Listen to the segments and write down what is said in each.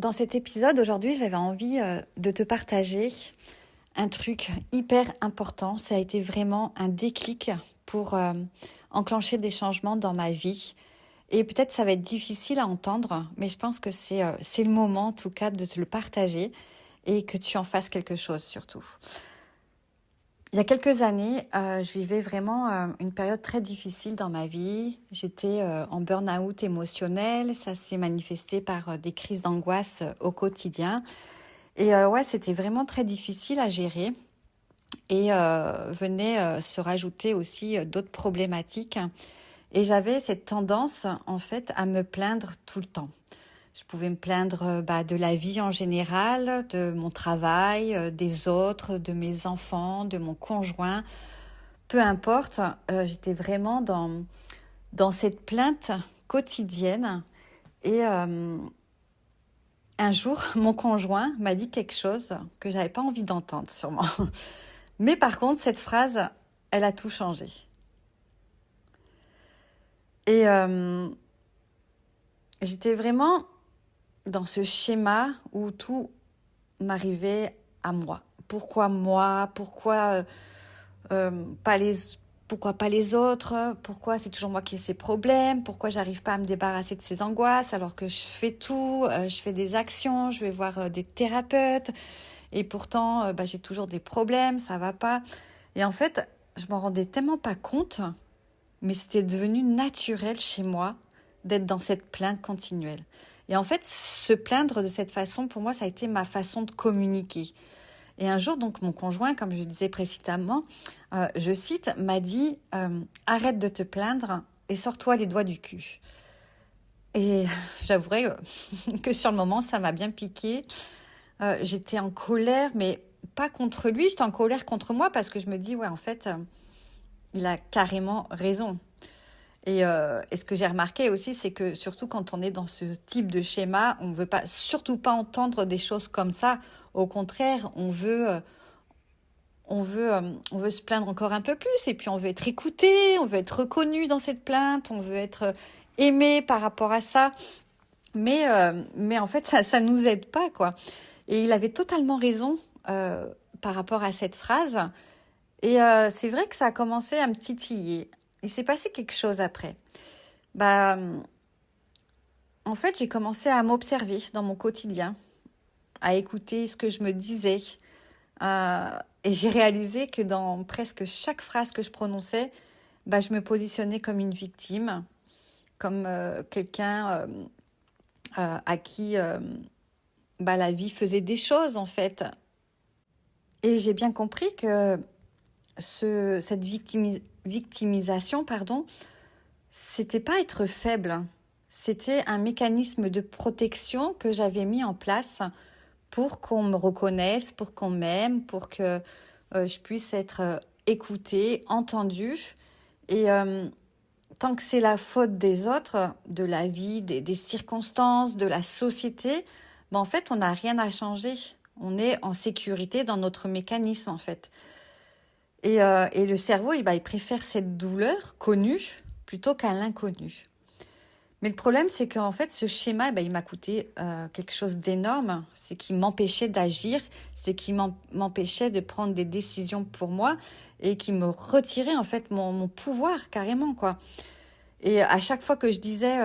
Dans cet épisode, aujourd'hui, j'avais envie de te partager un truc hyper important. Ça a été vraiment un déclic pour enclencher des changements dans ma vie. Et peut-être ça va être difficile à entendre, mais je pense que c'est le moment, en tout cas, de te le partager et que tu en fasses quelque chose surtout. Il y a quelques années, je vivais vraiment une période très difficile dans ma vie. J'étais en burn-out émotionnel. Ça s'est manifesté par des crises d'angoisse au quotidien. Et ouais, c'était vraiment très difficile à gérer. Et venaient se rajouter aussi d'autres problématiques. Et j'avais cette tendance, en fait, à me plaindre tout le temps. Je pouvais me plaindre de la vie en général, de mon travail, des autres, de mes enfants, de mon conjoint. Peu importe, j'étais vraiment dans cette plainte quotidienne. Et un jour, mon conjoint m'a dit quelque chose que j'avais pas envie d'entendre, sûrement. Mais par contre, cette phrase, elle a tout changé. Et j'étais vraiment dans ce schéma où tout m'arrivait à moi. Pourquoi moi? Pas les, pourquoi pas les autres? Pourquoi c'est toujours moi qui ai ces problèmes? Pourquoi j'arrive pas à me débarrasser de ces angoisses alors que je fais tout, je fais des actions, je vais voir des thérapeutes et pourtant j'ai toujours des problèmes, ça va pas. Et en fait, je m'en rendais tellement pas compte, mais c'était devenu naturel chez moi d'être dans cette plainte continuelle. Et en fait, se plaindre de cette façon, pour moi, ça a été ma façon de communiquer. Et un jour, donc, mon conjoint, comme je disais précédemment, je cite, m'a dit arrête de te plaindre et sors-toi les doigts du cul. Et j'avouerai que sur le moment, ça m'a bien piqué. J'étais en colère, mais pas contre lui, j'étais en colère contre moi parce que je me dis, ouais, en fait, il a carrément raison. Et ce que j'ai remarqué aussi, c'est que surtout quand on est dans ce type de schéma, on ne veut pas, surtout pas entendre des choses comme ça. Au contraire, on veut se plaindre encore un peu plus, et puis on veut être écouté, on veut être reconnu dans cette plainte, on veut être aimé par rapport à ça. Mais en fait, ça nous aide pas, quoi. Et il avait totalement raison par rapport à cette phrase. Et c'est vrai que ça a commencé à me titiller. Il s'est passé quelque chose après. Bah, en fait, j'ai commencé à m'observer dans mon quotidien, à écouter ce que je me disais. Et j'ai réalisé que dans presque chaque phrase que je prononçais, je me positionnais comme une victime, comme quelqu'un à qui la vie faisait des choses, en fait. Et j'ai bien compris que cette victimisation, pardon, c'était pas être faible. C'était un mécanisme de protection que j'avais mis en place pour qu'on me reconnaisse, pour qu'on m'aime, pour que je puisse être écoutée, entendue. Et tant que c'est la faute des autres, de la vie, des circonstances, de la société, en fait, on n'a rien à changer. On est en sécurité dans notre mécanisme, en fait. Et le cerveau, il préfère cette douleur connue plutôt qu'à l'inconnu. Mais le problème, c'est qu'en fait, ce schéma, il m'a coûté quelque chose d'énorme. C'est qu'il m'empêchait d'agir, c'est qu'il m'empêchait de prendre des décisions pour moi et qui me retirait en fait mon pouvoir carrément, quoi. Et à chaque fois que je disais,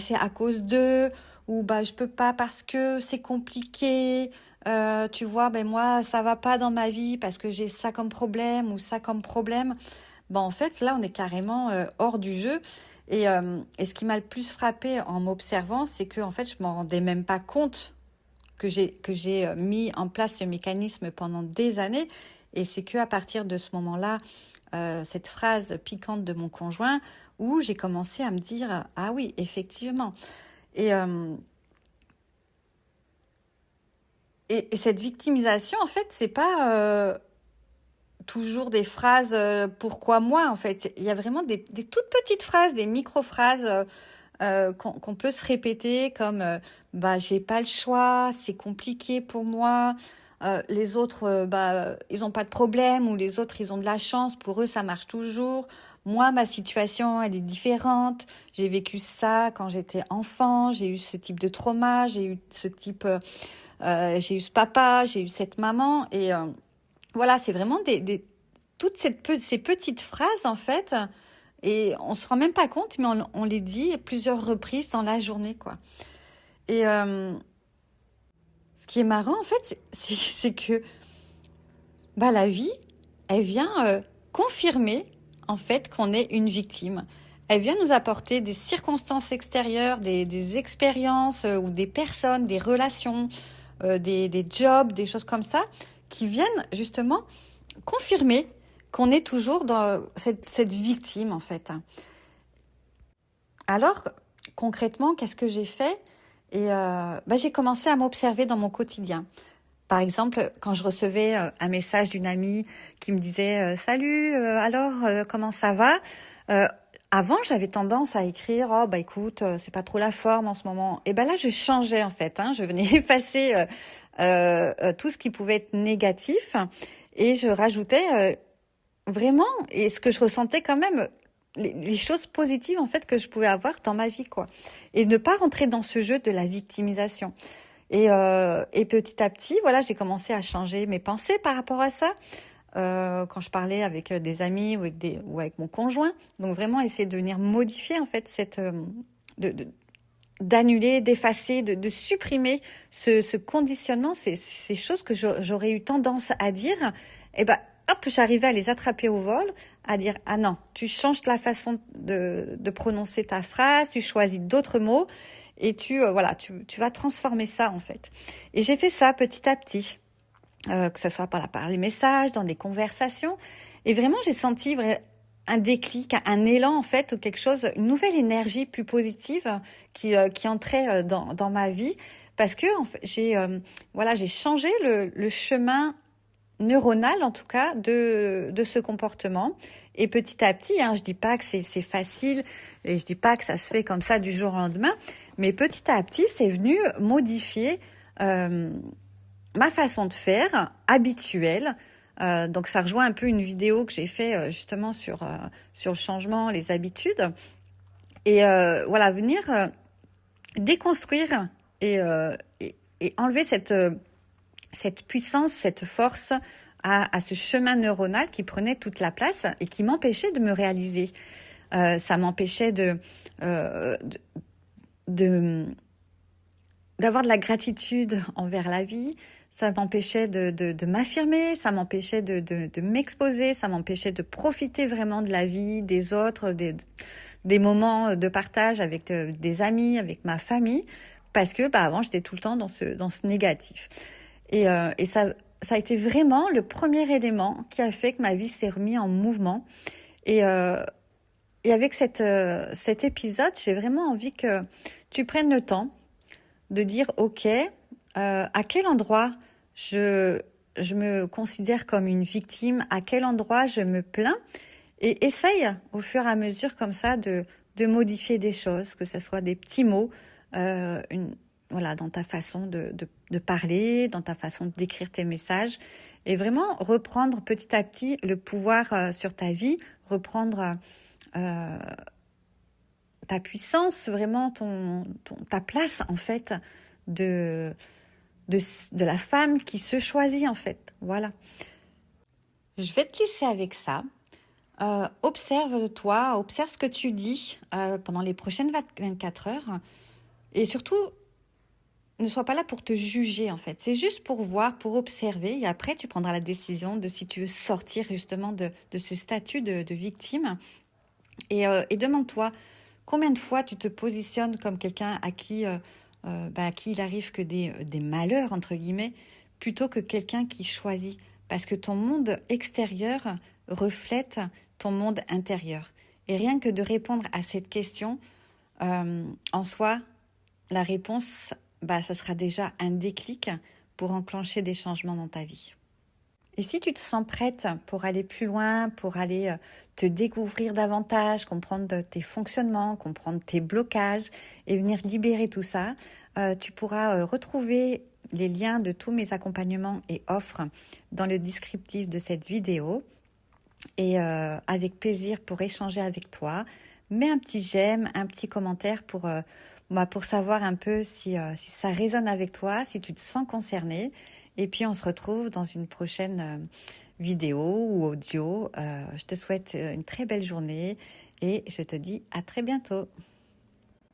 c'est à cause d'eux, ou je peux pas parce que c'est compliqué, tu vois, moi, ça va pas dans ma vie parce que j'ai ça comme problème ou ça comme problème. En fait, là, on est carrément hors du jeu. Et ce qui m'a le plus frappé en m'observant, c'est que en fait, je m'en rendais même pas compte que j'ai mis en place ce mécanisme pendant des années. Et c'est que à partir de ce moment-là, cette phrase piquante de mon conjoint, où j'ai commencé à me dire ah oui, effectivement. Et, euh, et cette victimisation, en fait, c'est pas toujours des phrases pourquoi moi, en fait. Il y a vraiment des toutes petites phrases, des micro-phrases qu'on peut se répéter comme j'ai pas le choix, c'est compliqué pour moi. Les autres, ils ont pas de problème, ou les autres, ils ont de la chance, pour eux, ça marche toujours. moi, ma situation, elle est différente. J'ai vécu ça quand j'étais enfant. J'ai eu ce type de trauma. J'ai eu j'ai eu ce papa. J'ai eu cette maman. Et voilà, c'est vraiment toutes ces petites phrases, en fait. Et on se rend même pas compte, mais on les dit à plusieurs reprises dans la journée, quoi. Et ce qui est marrant, en fait, c'est que la vie, elle vient confirmer, en fait, qu'on est une victime. Elle vient nous apporter des circonstances extérieures, des expériences ou des personnes, des relations, des jobs, des choses comme ça, qui viennent justement confirmer qu'on est toujours dans cette victime, en fait. Alors, concrètement, qu'est-ce que j'ai fait? Et j'ai commencé à m'observer dans mon quotidien. Par exemple, quand je recevais un message d'une amie qui me disait Salut, alors comment ça va? Avant, j'avais tendance à écrire oh écoute, c'est pas trop la forme en ce moment. Et là, je changeais en fait. Je venais effacer tout ce qui pouvait être négatif et je rajoutais vraiment et ce que je ressentais quand même les choses positives en fait que je pouvais avoir dans ma vie quoi. Et ne pas rentrer dans ce jeu de la victimisation. Et petit à petit, voilà, j'ai commencé à changer mes pensées par rapport à ça. Quand je parlais avec des amis ou avec mon conjoint, donc vraiment essayer de venir modifier en fait d'annuler, d'effacer, de supprimer ce conditionnement, ces choses que j'aurais eu tendance à dire. Et hop, j'arrivais à les attraper au vol, à dire ah non, tu changes la façon de prononcer ta phrase, tu choisis d'autres mots. Et tu vas transformer ça en fait. Et j'ai fait ça petit à petit, que ce soit par les messages, dans des conversations. Et vraiment, j'ai senti un déclic, un élan en fait, ou quelque chose, une nouvelle énergie plus positive qui entrait dans ma vie. Parce que en fait, j'ai changé le chemin neuronal en tout cas de ce comportement et petit à petit je dis pas que c'est facile et je dis pas que ça se fait comme ça du jour au lendemain mais petit à petit c'est venu modifier ma façon de faire habituelle donc ça rejoint un peu une vidéo que j'ai fait justement sur le changement, les habitudes et venir déconstruire et enlever cette puissance, cette force à ce chemin neuronal qui prenait toute la place et qui m'empêchait de me réaliser. Ça m'empêchait d'avoir de la gratitude envers la vie, ça m'empêchait de m'affirmer, ça m'empêchait de m'exposer, ça m'empêchait de profiter vraiment de la vie, des autres, des moments de partage avec des amis, avec ma famille, parce que avant j'étais tout le temps dans ce négatif. Et ça a été vraiment le premier élément qui a fait que ma vie s'est remise en mouvement. Et avec cet épisode, j'ai vraiment envie que tu prennes le temps de dire ok, à quel endroit je me considère comme une victime, à quel endroit je me plains, et essaye au fur et à mesure comme ça de modifier des choses, que ce soit des petits mots, dans ta façon de parler, dans ta façon d'écrire tes messages, et vraiment reprendre petit à petit le pouvoir sur ta vie, reprendre ta puissance, vraiment ta place en fait de la femme qui se choisit en fait. Voilà. Je vais te laisser avec ça. Observe-toi, observe ce que tu dis pendant les prochaines 24 heures. Et surtout, ne sois pas là pour te juger en fait. C'est juste pour voir, pour observer. Et après, tu prendras la décision de si tu veux sortir justement de ce statut de victime. Et demande-toi, combien de fois tu te positionnes comme quelqu'un à qui il arrive que des malheurs, entre guillemets, plutôt que quelqu'un qui choisit. Parce que ton monde extérieur reflète ton monde intérieur. Et rien que de répondre à cette question, en soi, la réponse, ça sera déjà un déclic pour enclencher des changements dans ta vie. Et si tu te sens prête pour aller plus loin, pour aller te découvrir davantage, comprendre tes fonctionnements, comprendre tes blocages et venir libérer tout ça, tu pourras retrouver les liens de tous mes accompagnements et offres dans le descriptif de cette vidéo. et avec plaisir pour échanger avec toi. Mets un petit j'aime, un petit commentaire pour savoir un peu si ça résonne avec toi, si tu te sens concerné. Et puis on se retrouve dans une prochaine vidéo ou audio. Je te souhaite une très belle journée et je te dis à très bientôt.